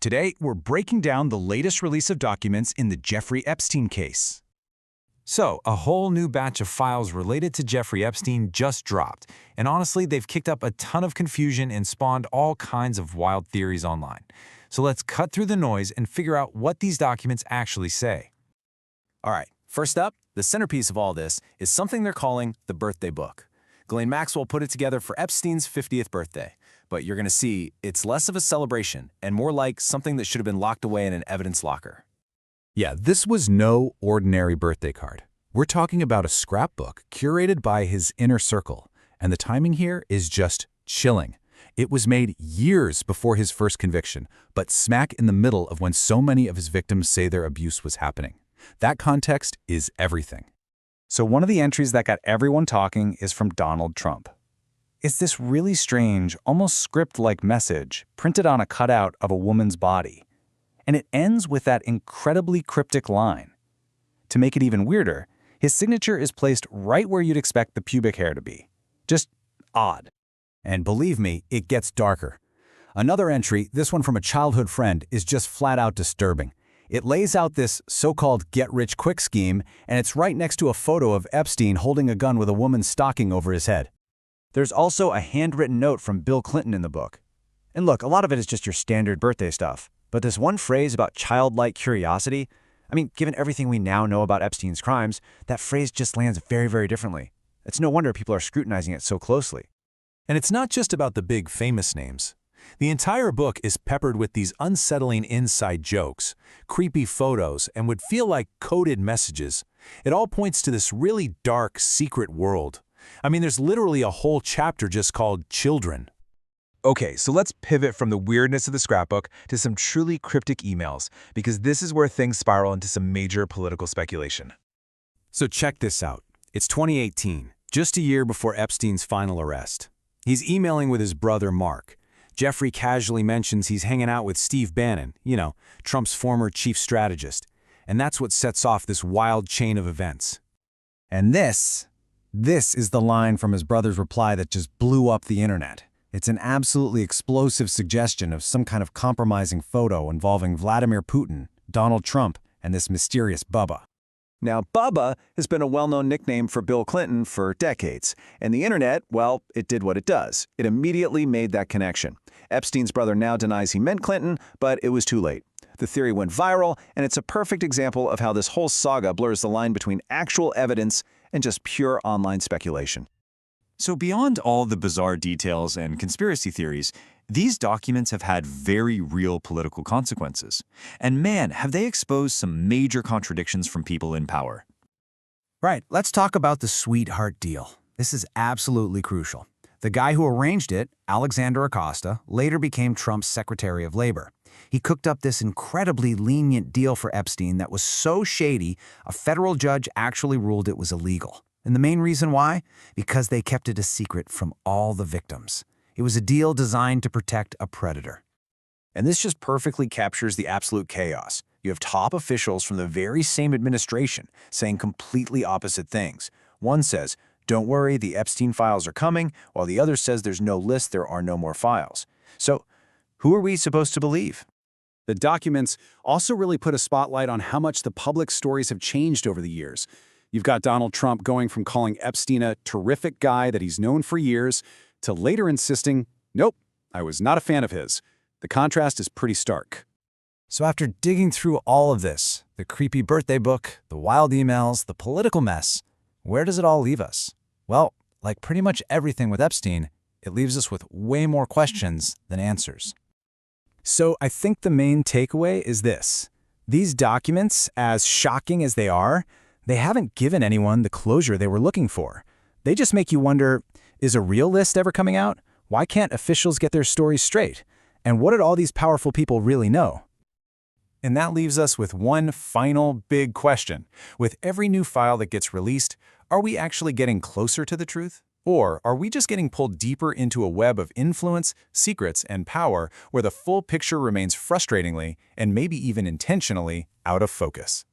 Today, we're breaking down the latest release of documents in the Jeffrey Epstein case. So, a whole new batch of files related to Jeffrey Epstein just dropped, and honestly, they've kicked up a ton of confusion and spawned all kinds of wild theories online. So let's cut through the noise and figure out what these documents actually say. All right, first up, the centerpiece of all this is something they're calling the birthday book. Ghislaine Maxwell put it together for Epstein's 50th birthday, but you're going to see it's less of a celebration and more like something that should have been locked away in an evidence locker. Yeah, this was no ordinary birthday card. We're talking about a scrapbook curated by his inner circle, and the timing here is just chilling. It was made years before his first conviction, but smack in the middle of when so many of his victims say their abuse was happening. That context is everything. So one of the entries that got everyone talking is from Donald Trump. It's this really strange, almost script-like message printed on a cutout of a woman's body. And it ends with that incredibly cryptic line. To make it even weirder, his signature is placed right where you'd expect the pubic hair to be. Just odd. And believe me, it gets darker. Another entry, this one from a childhood friend, is just flat out disturbing. It lays out this so-called get-rich-quick scheme, and it's right next to a photo of Epstein holding a gun with a woman's stocking over his head. There's also a handwritten note from Bill Clinton in the book. And look, a lot of it is just your standard birthday stuff. But this one phrase about childlike curiosity, I mean, given everything we now know about Epstein's crimes, that phrase just lands very, very differently. It's no wonder people are scrutinizing it so closely. And it's not just about the big famous names. The entire book is peppered with these unsettling inside jokes, creepy photos, and would feel like coded messages. It all points to this really dark, secret world. I mean, there's literally a whole chapter just called Children. Okay, so let's pivot from the weirdness of the scrapbook to some truly cryptic emails, because this is where things spiral into some major political speculation. So check this out. It's 2018, just a year before Epstein's final arrest. He's emailing with his brother Mark. Jeffrey casually mentions he's hanging out with Steve Bannon, Trump's former chief strategist. And that's what sets off this wild chain of events. And this is the line from his brother's reply that just blew up the internet. It's an absolutely explosive suggestion of some kind of compromising photo involving Vladimir Putin, Donald Trump, and this mysterious Bubba. Now, Bubba has been a well-known nickname for Bill Clinton for decades, and the internet, well, it did what it does. It immediately made that connection. Epstein's brother now denies he meant Clinton, but it was too late. The theory went viral, and it's a perfect example of how this whole saga blurs the line between actual evidence and just pure online speculation. So beyond all the bizarre details and conspiracy theories, these documents have had very real political consequences. And man, have they exposed some major contradictions from people in power. Right, let's talk about the sweetheart deal. This is absolutely crucial. The guy who arranged it, Alexander Acosta, later became Trump's Secretary of Labor. He cooked up this incredibly lenient deal for Epstein that was so shady, a federal judge actually ruled it was illegal. And the main reason why? Because they kept it a secret from all the victims. It was a deal designed to protect a predator. And this just perfectly captures the absolute chaos. You have top officials from the very same administration saying completely opposite things. One says, "Don't worry, the Epstein files are coming," while the other says there's no list, there are no more files. So, who are we supposed to believe? The documents also really put a spotlight on how much the public stories have changed over the years. You've got Donald Trump going from calling Epstein a terrific guy that he's known for years to later insisting, "Nope, I was not a fan of his." The contrast is pretty stark. So after digging through all of this, the creepy birthday book, the wild emails, the political mess, where does it all leave us? Well, like pretty much everything with Epstein, it leaves us with way more questions than answers. So I think the main takeaway is this. These documents, as shocking as they are, they haven't given anyone the closure they were looking for. They just make you wonder, is a real list ever coming out? Why can't officials get their stories straight? And what did all these powerful people really know? And that leaves us with one final big question. With every new file that gets released, are we actually getting closer to the truth? Or are we just getting pulled deeper into a web of influence, secrets, and power where the full picture remains frustratingly, and maybe even intentionally, out of focus?